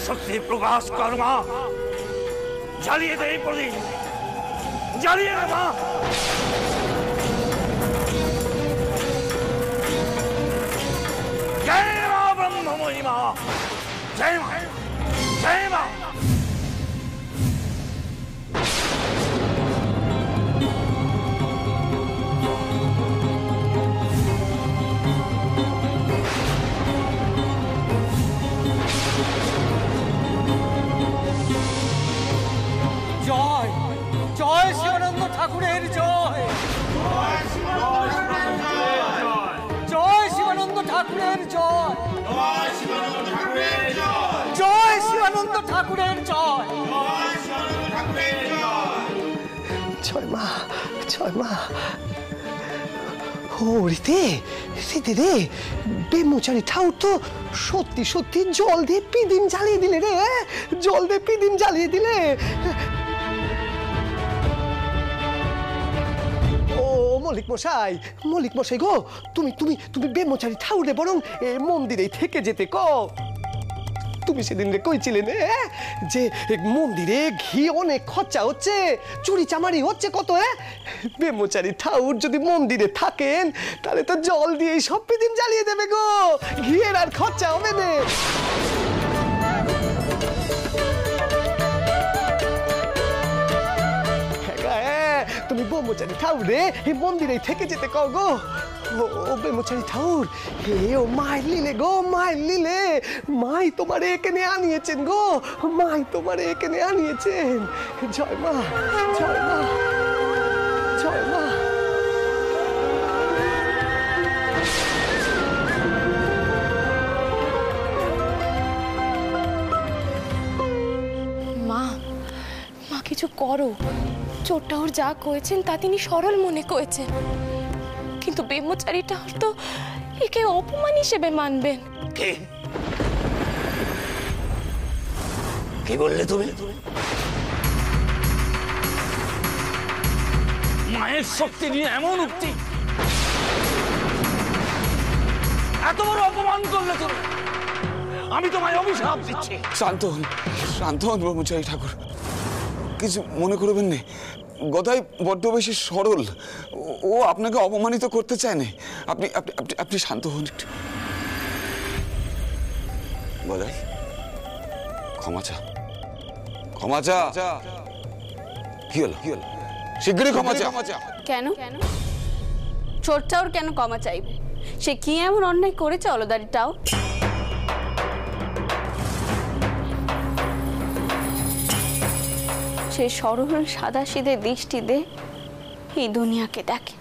শক্তি প্রকাশ কর মা, জ্বালিয়ে দে এই প্রদীপ, জ্বালিয়ে দে মা। জয় মা ব্রহ্মময়ী মা, জয় মা, জয় মা। জয় জয় শিবানন্দ ঠাকুরের জয়, জয় শিবানন্দ ঠাকুরের জয়, জয় শিবানন্দ ঠাকুরের জয়। জয় মা, জয় মা। ও রীতে, রীতে রে, ব্রহ্মচারী ঠাকুর তো সত্যি সত্যি জল দিয়ে পিদিম জ্বালিয়ে দিলে রে, জল দিয়ে পিদিম জ্বালিয়ে দিলে। মল্লিক মশাই, মল্লিক মশাই গো, তুমি তুমি তুমি ব্রহ্মচারী ঠাকুরে বরং মন্দিরেই থেকে যেতে কো। তুমি সেদিন রে কইছিলেন যে মন্দিরে ঘি অনেক খরচা হচ্ছে, চুরি চামারি হচ্ছে কত। ব্রহ্মচারী ঠাকুর যদি মন্দিরে থাকেন তাহলে তো জল দিয়ে সব পিদিম জ্বালিয়ে দেবে গো, ঘিয়ের আর খরচা হবে না। তুমি ব্রহ্মচারী ঠাকুরে এই মন্দিরে থেকে যেতে কও গো। ও ব্রহ্মচারী ঠাকুর, হে ও মায়ের লিলে গো, মায়ের লিলে, মাই তোমার এখানে আনিয়েছেন গো, মাই তোমার এখানে আনিয়েছেন। জয় মা, জয় মা, জয় মা। মা, মা কিছু করো। চোরটা ওর যা কয়েছেন তা তিনি সরল মনে কয়েছেন, কিন্তু ব্রহ্মচারীটা তো একে অপমান হিসেবে মানবেন। কি বললে তুমি? মায়ের শক্তি নিয়ে এমন উক্তি, এত বড় অপমান করলে তুমি? আমি তোমায় অভিশাপ দিচ্ছি। শান্ত হন, শান্ত হন ব্রহ্মচারী ঠাকুর, কিছু মনে করবেন না। গদাই বড্ড বেশি সরল, ও আপনাকে অপমানিত করতে চায় না। আপনি আপনি আপনি শান্ত হন একটু। গদাই, ক্ষমা চা, ক্ষমা চা। কি হলো, কি হলো? শীঘ্রই ক্ষমা চা। কেন চোরটাও কেন ক্ষমা চাইবে? সে কি এমন অন্যায় করেছে অলদারিটাও? সে সরল সাদা সিধে দৃষ্টি দে এই দুনিয়াকে দেখে।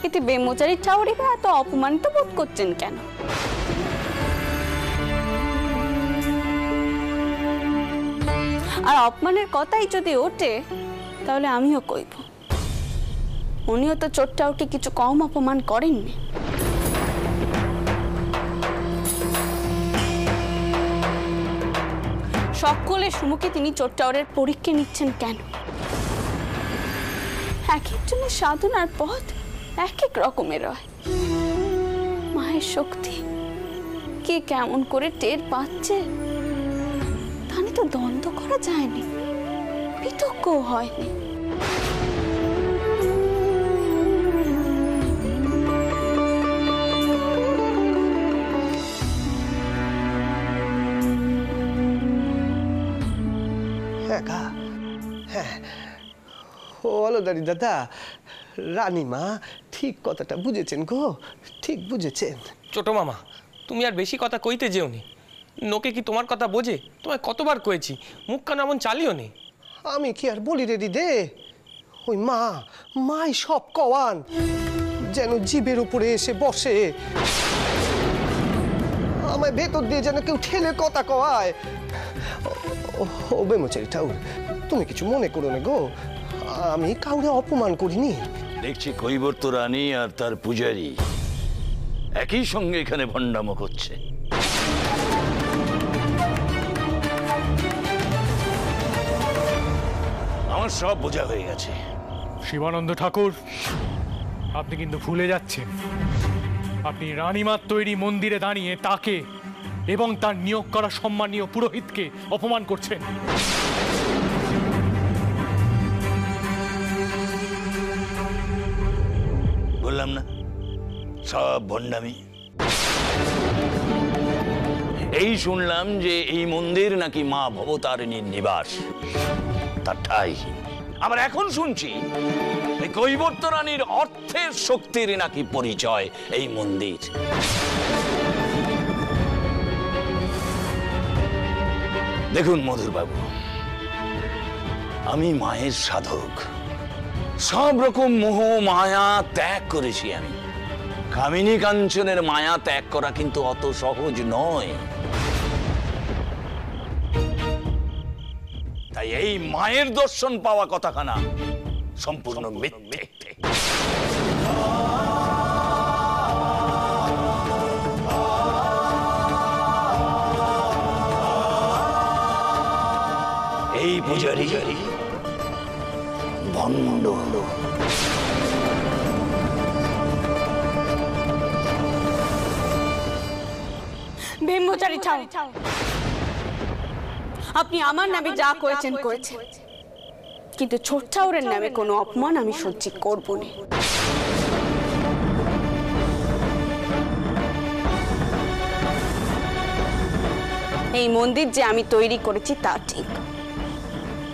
এতে ব্রহ্মচারী ঠাকুরই বা এত অপমানিত বোধ করছেন কেন? আর অপমানের কথাই যদি ওঠে তাহলে আমিও কইব, উনিও তো চোরটাউকে কিছু কম অপমান করেননি। সকলের সম্মুখে তিনি চোরটাউরের পরীক্ষা নিচ্ছেন কেন? এক একজনের সাধনার পথ এক এক রকমের হয়। মায়ের শক্তি কে কেমন করে টের পাচ্ছে তা নিয়ে তো দ্বন্দ্ব করা যায়নি, বিতর্ক হয়নি। হ্যাঁ, ও অলদারি দাদা, রানীমা ঠিক কথাটা বুঝেছেন গো, ঠিক বুঝেছেন। ছোট মামা, তুমি আর বেশি কথা কইতে যেওনি। নোকে কি তোমার কথা বোঝে? তোমায় কতবার কয়েছি, মুখ কান এমন চালিও নি। আমি কি আর বলি রে দিদে, ওই মাই সব কওয়ান, যেন জীবের উপরে এসে বসে, আমায় ভেতর দিয়ে যেন কেউ ঠেলে কথা কওয়ায়। ও ব্রহ্মচারী ঠাকুর, তুমি কিছু মনে করো না গো, আমি কাউরে অপমান করিনি। দেখছি কৈবর্ত রানী আর তার পূজারী একই সঙ্গে এখানে ভণ্ডামো করছে। আমার সব বোঝা হয়ে গেছে। শিবানন্দ ঠাকুর, আপনি কিন্তু ভুলে যাচ্ছেন আপনি রানীমার তৈরি মন্দিরে দাঁড়িয়ে তাকে এবং তার নিয়োগ করা সম্মানীয় পুরোহিতকে অপমান করছেন। বললাম না সব ভণ্ডামি। এই শুনলাম যে এই মন্দির নাকি মা ভবতারিণীর নিবাস, তার ঠাই। আবার এখন শুনছি কৈবর্তরানীর অর্থের শক্তির নাকি পরিচয় এই মন্দির। দেখুন মধুরবাবু, আমি মায়ের সাধক, সব রকম মোহ মায়া ত্যাগ করেছি আমি। কামিনী কাঞ্চনের মায়া ত্যাগ করা কিন্তু অত সহজ নয়। তাই এই মায়ের দর্শন পাওয়া কথাখানা সম্পূর্ণ মিথ্যে। এই পূজারি ভণ্ড। ব্রহ্মচারী ঠাকুর, আপনি আমার নামে যা করেছেন করেছেন, কিন্তু ছোট ঠাকুরের নামে কোনো অপমান আমি সহ্য করব না। এই মন্দির যে আমি তৈরি করেছি তা ঠিক,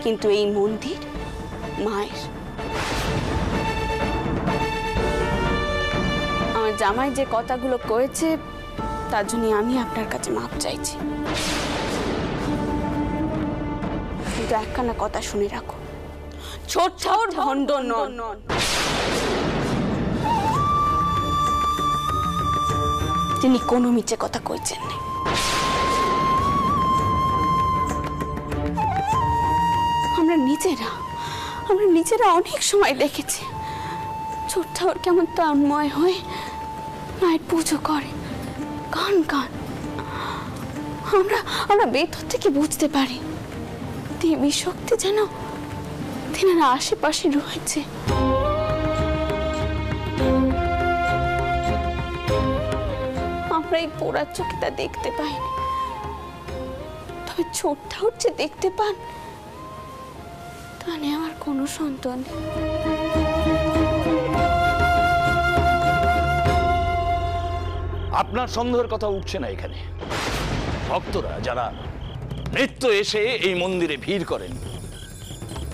কিন্তু এই মন্দির মায়ের। আমার জামাই যে কথাগুলো কয়েছে তার জন্য আমি আপনার কাছে মাপ চাইছি, কিন্তু একখানা কথা শুনে রাখো, ছোট ঠাকুর ভণ্ড নন। তিনি কোনো মিছে কথা কইছেন না। আমরা নিজেরা অনেক সময় দেখেছি ছোট ঠাকুর কেমন তন্ময় হয়ে মায়ের পুজো করে, গান গান। আমরা ভেতর থেকে বুঝতে পারি দেবী শক্তি যেন তেনার আশেপাশে রয়েছে। আমরা এই পোড়ার চোখে তা দেখতে পাইনি, তবে ছোট ঠাকুর যে দেখতে পান তা নিয়ে আমার কোনো সন্দেহ নেই। আপনার সন্দেহের কথা উঠছে না এখানে। ভক্তরা যারা নিত্য এসে এই মন্দিরে ভিড় করেন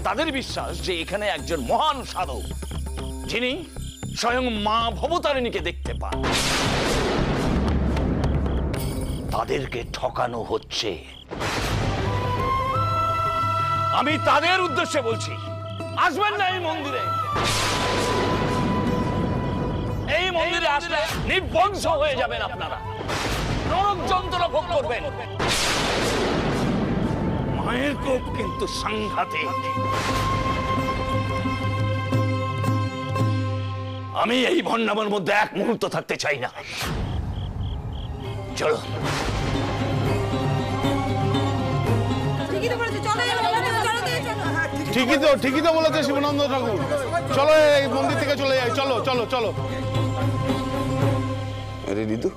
তাদের বিশ্বাস যে এখানে একজন মহান সাধক যিনি স্বয়ং মা ভবতারিণীকে দেখতে পান, তাদেরকে ঠকানো হচ্ছে। আমি তাদের উদ্দেশ্যে বলছি, আসবেন না এই মন্দিরে। এই মন্দিরে আসলে নির্বংশ হয়ে যাবেন আপনারা, নরক যন্ত্রণা ভোগ করবেন। মায়ের কোপ কিন্তু সাংঘাতিক। আমি এই ভণ্ডামের মধ্যে এক মুহূর্ত থাকতে চাই না। চলো। ঠিকই তো বলেছে শিবানন্দ ঠাকুর। চলো এই মন্দির থেকে চলে যাই। চলো চলো চলো। আরে ঋতু,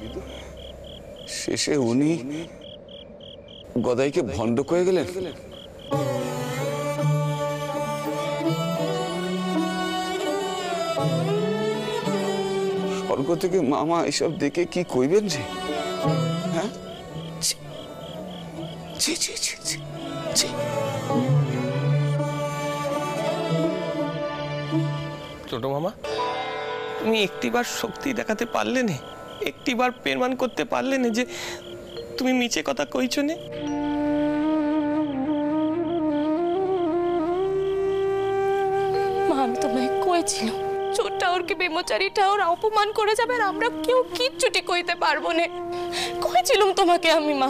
শেষে উনি গদাইকে ভণ্ড কয়ে গেলেন। স্বর্গ থেকে মামা এসব দেখে কি কইবেন যে? হ্যাঁ, ছোট মামা, তুমি একটিবার শক্তি দেখাতে পারলে না, একটিবার প্রমাণ করতে পারলে না যে তুমি মিছে কথা কইছো নে? মা, আমি তোমায় কইছিলাম ছোট ঠাকুরকে ব্রহ্মচারী ঠাকুর অপমান করে যাবে আর আমরা কেউ কিচ্ছুটি কইতে পারবো না। কইছিলাম তোমাকে আমি, মা।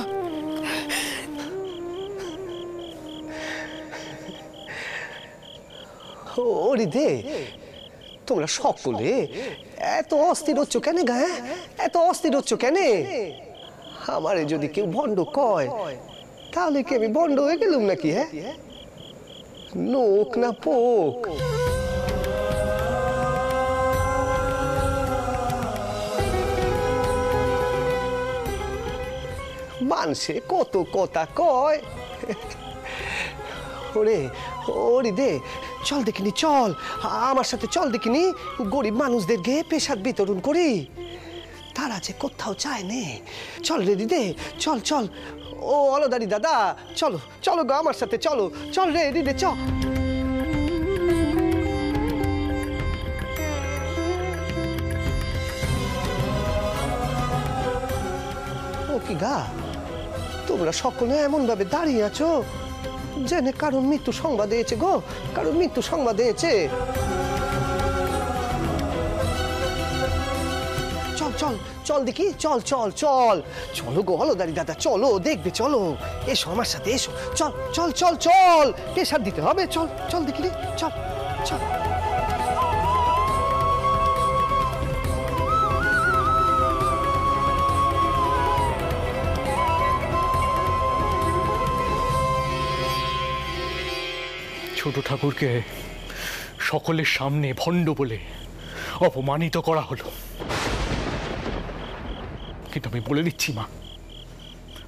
ওরে দে, তোমরা সকলে এত অস্থির হচ্ছ কেন গা? এত অস্থির হচ্ছ কেন? আমারে যদি কেউ ভণ্ড কয় তাহলে কি আমি ভণ্ড হয়ে গেলুম নাকি? হ্যাঁ, নোক না পোক। মানুষে কত কথা কয়। ওরে ওরে দে, চল দেখিনি, চল আমার সাথে চল দেখিনি, গরিব মানুষদেরকে পেশাদ বিতরণ করি। তারা যে কোথাও চায় নে। চল রে দিদে, চল চল। ও অলদারি দাদা, চলো চলো গো আমার সাথে, চলো চল রে দিদে, চ। ও কি গা, তোমরা সকলে এমন ভাবে দাঁড়িয়ে আছো জেনে কারণ মৃত্যু সংবাদ দিয়েছে গো, কারণ মৃত্যু সংবাদ দিয়েছে। চল চল চল দেখি, চল চল চল, চলো গো হলদারি দাদা, চলো দেখবে, চলো এসো আমার সাথে, এসো, চল চল চল চল, পেশার দিতে হবে, চল চল দেখি রে, চল চল। ছোট ঠাকুরকে সকলের সামনে ভণ্ড বলে অপমানিত করা হলো, কিন্তু আমি বলে দিচ্ছি মা,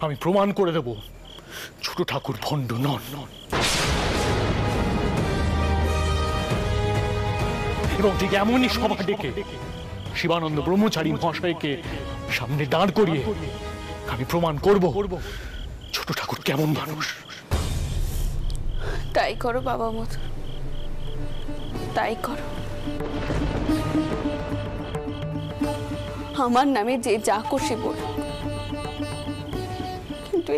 আমি প্রমাণ করে দেব ছোট ঠাকুর ভণ্ড নন। এবং ঠিক এমনই সভা ডেকে শিবানন্দ ব্রহ্মচারী মহাশয়কে সামনে দাঁড় করিয়ে আমি প্রমাণ করব ছোট ঠাকুর কেমন মানুষ। তাই করো বাবা মতো, তাই করো। আমার নামে যে যা খুশি বল, কিন্তু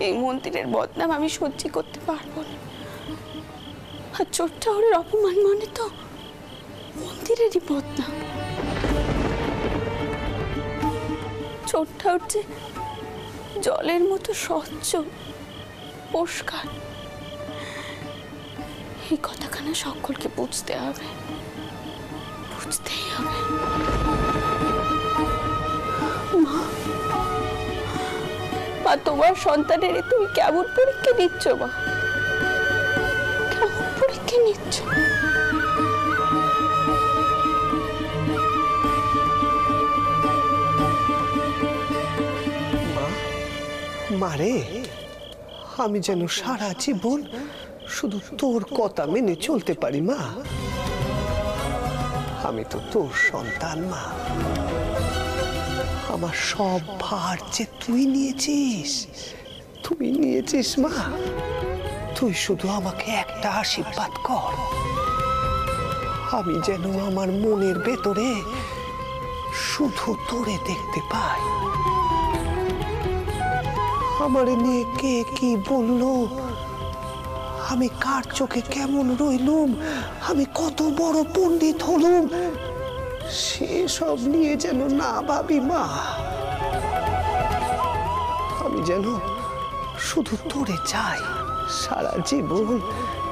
এই মন্দিরের বদনাম আমি সহ্য করতে পারবো না। আর চোর ঠাকুরের অপমান মানে তো মন্দিরেরই বদনাম। চোর ঠাকুর যে জলের মতো স্বচ্ছ পরিষ্কার, এই কথাখানা সকলকে বুঝতে হবে, বুঝতেই হবে। মা, তোমার সন্তানের তুমি কেমন পরীক্ষা নিচ্ছ মা, কেমন পরীক্ষা নিচ্ছ? মারে, আমি যেন সারা জীবন শুধু তোর কথা মেনে চলতে পারি মা। আমি তো তোর সন্তান মা, আমার সব ভার যে তুই নিয়েছিস, তুই নিয়েছিস মা। তুই শুধু আমাকে একটা আশীর্বাদ কর, আমি যেন আমার মনের ভেতরে শুধু তোরে দেখতে পাই। আমারে নিয়ে কে কি বললো, আমি কার চোখে কেমন রইলুম, আমি কত বড় পণ্ডিত হলুম, সেসব নিয়ে যেন না ভাবি মা। আমি যেন শুধু তোরে চাই, সারা জীবন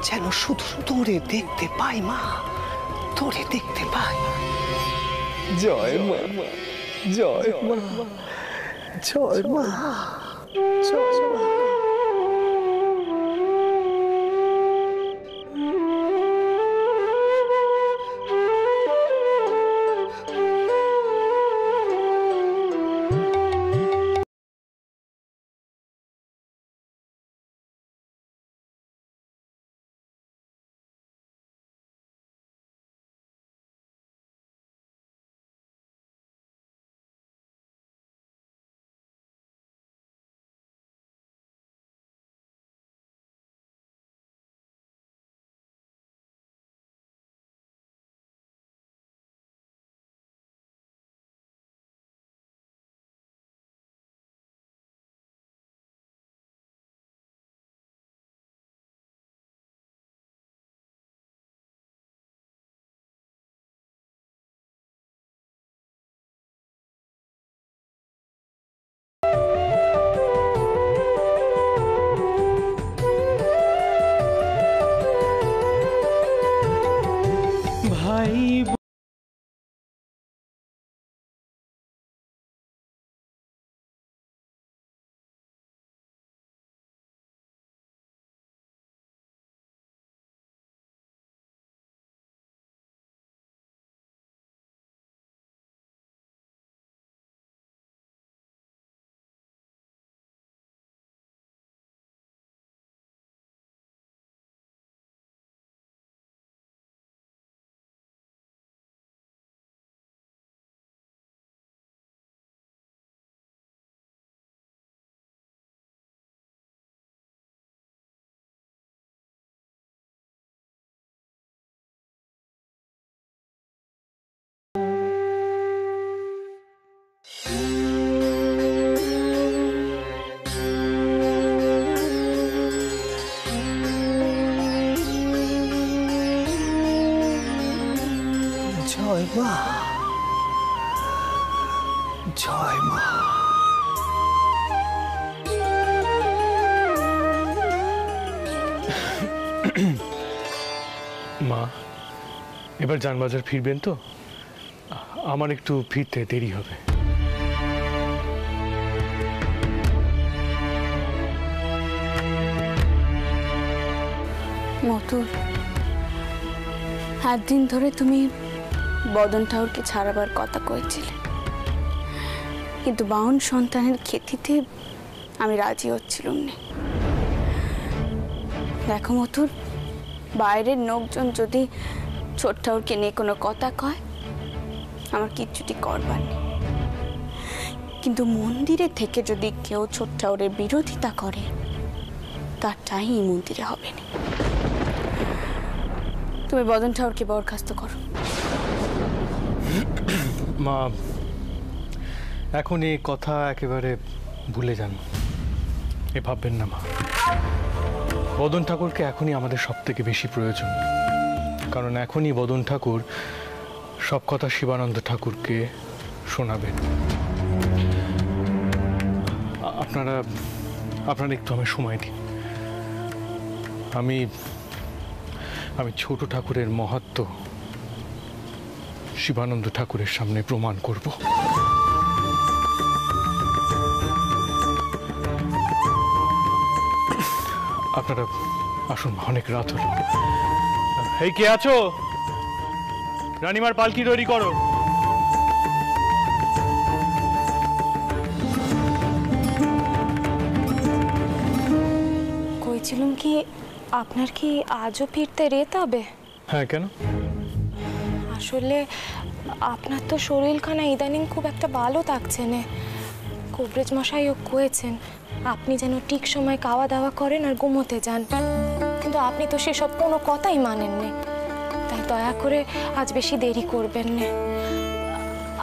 যেন শুধু তোরে দেখতে পাই মা, তোরে দেখতে পাই। জয় মা, জয় মা, জয় মা, জয় মা। জয় মা, জয় মা। মা, এবার যানবাজার ফিরবেন তো? আমার একটু ফিরতে দেরি হবে। মতুর, একদিন ধরে তুমি বদন ঠাকুরকে ছাড়াবার কথা কয়েছিলে, কিন্তু বাউন সন্তানের খ্যাতিতে আমি রাজি হচ্ছিলাম না। দেখো মতুর, বাইরের লোকজন যদি ছোট ঠাকুরকে নিয়ে কোনো কথা কয়, আমার কিচ্ছুটি করবার নেই, কিন্তু মন্দিরে থেকে যদি কেউ ছোট ঠাকুরের বিরোধিতা করে, তারটাই এই মন্দিরে হবে না। তুমি বদন ঠাকুরকে বরখাস্ত করো। মা, এখন এই কথা একেবারে ভুলে যান, এ ভাববেন না মা। বদন ঠাকুরকে এখনই আমাদের সব থেকে বেশি প্রয়োজন, কারণ এখনই বদন ঠাকুর সব কথা শিবানন্দ ঠাকুরকে শোনাবেন। আপনারা একটু আমায় সময় দিন। আমি ছোট ঠাকুরের মহত্ব শিবানন্দ ঠাকুরের সামনে প্রমাণ করব। আপনারা আসুন, অনেক রাত হলো। এই কে আছো? রানীমার পালকি তৈরি করো। কইছিলাম কি, আপনার কি আজও ফিরতে রেত হবে? হ্যাঁ, কেন? আসলে আপনার তো শরীরখানা ইদানিং খুব একটা ভালো থাকছে না। কবরেজ মশাইও কয়েছেন আপনি যেন ঠিক সময় খাওয়া দাওয়া করেন আর ঘুমোতে যান, কিন্তু আপনি তো সেসব কোনো কথাই মানেন না। তাই দয়া করে আজ বেশি দেরি করবেন না।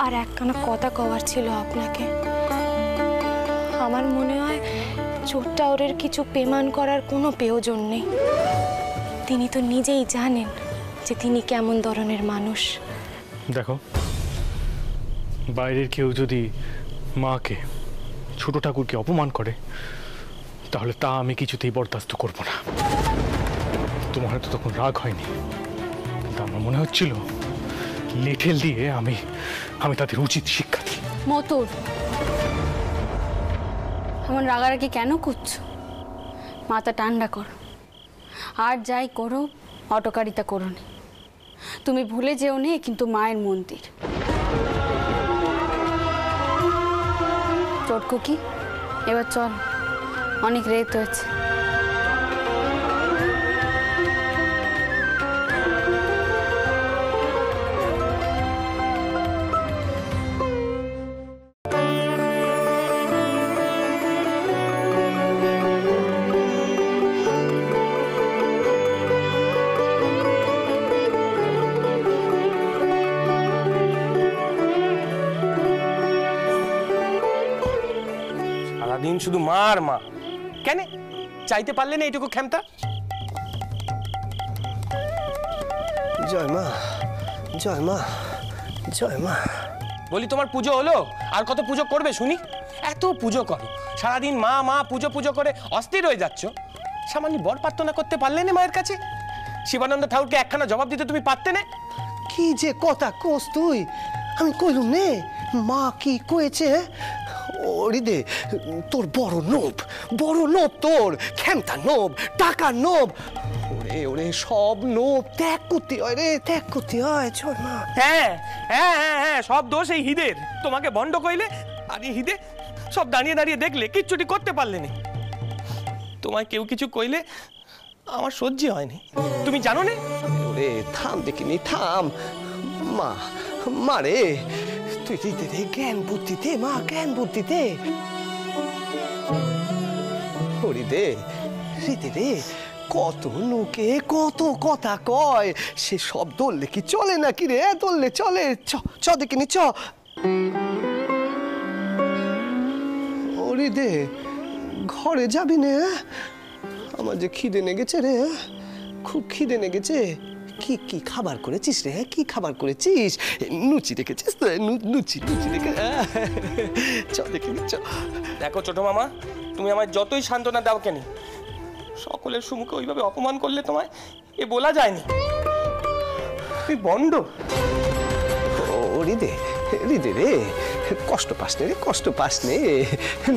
আর একখানা কথা কওয়ার ছিল আপনাকে। আমার মনে হয় ছোট ঠাকুরের কিছু পেমান করার কোনো প্রয়োজন নেই। তিনি তো নিজেই জানেন যে তিনি কেমন ধরনের মানুষ। দেখো, বাইরের কেউ যদি মাকে, ছোট ঠাকুরকে অপমান করে, তাহলে তা আমি কিছুতেই বরদাস্ত করব না। তোমার হয়তো তখন রাগ হয়নি, কিন্তু আমার মনে হচ্ছিল লেঠেল দিয়ে আমি তাদের উচিত শিক্ষা দিই। মতুর, এমন রাগারাগি কেন করছো? মাথা ঠান্ডা করো, আর যাই করো অটকারিতা করো না। তুমি ভুলে যেও নে কিন্তু মায়ের মন্দির। চটকু কি, এবার চল, অনেক রেত হয়েছে। সারাদিন শুধু মা আর মা, কেন চাইতে পারলে না এইটুকু ক্ষমতা? জয় মা, জয় মা, জয় মা। বলি, তোমার পুজো হলো? আর কত পুজো করবে শুনি? এত পুজো করো, সারাদিন মা মা পুজো পুজো করে অস্থির হয়ে যাচ্ছ। সামান্য বর প্রার্থনা করতে পারলে না মায়ের কাছে? শিবানন্দ ঠাকুরকে একখানা জবাব দিতে তুমি পারতে না? কি যে কথা কোস তুই! আমি কইলুম নে মা কি কয়েছে? ওরিদে তোর বড় নোব তোর ক্ষমতা নোব, টাকা নোব। ওরে ওরে, সব নোব ত্যাগ করতে হয় রে, ত্যাগ করতে হয়। চল মা। হ্যাঁ হ্যাঁ হ্যাঁ হ্যাঁ, সব দোষ এই হিদের। তোমাকে বন্ড কইলে আর এই হিদে সব দাঁড়িয়ে দাঁড়িয়ে দেখলে কিচ্ছুটি করতে পারলে না। তোমায় কেউ কিছু কইলে আমার সহ্য হয়নি, তুমি জানো না? ওরে থাম দেখিনি, থাম। মা, মা রে, তুই দিতে রে জ্ঞান বুদ্ধিতে, মা জ্ঞান বুদ্ধিতে। হরিদে রীতি রে, কত লোকে কত কথা কয়, সে সব দললে কি চলে নাকি রে? দললে চলে? চ দেখিনি, চ। ওরে দে ঘরে যাবি না? আমার যে খিদে লেগেছে রে, খুব খিদে লেগেছে। কি কি খাবার করেছিস রে? কি খাবার করেছিস? লুচি রেখেছিস তো? লুচি লুচি রেখে চ দেখে চ। দেখো ছোট মামা, তুমি আমায় যতই সান্ত্বনা দাও কেন, সকলের সম্মুখে ওইভাবে অপমান করলে তোমায় এ বলা যায়নি। তুই বন্ড। ও হৃদে হৃদে রে, কষ্ট পাস নে রে, কষ্ট পাস নে।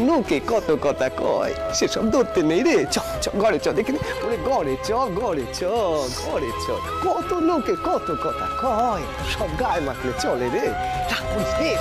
লোকে কত কথা কয়, সেসব ধরতে নেই রে। চ চ ঘরে চ দেখিনি ওরে, ঘরে চ ঘরে চ ঘরে চ। কত লোকে কত কথা কয়, সব গায়ে মাখলে চলে রে। রাগ করিস নে।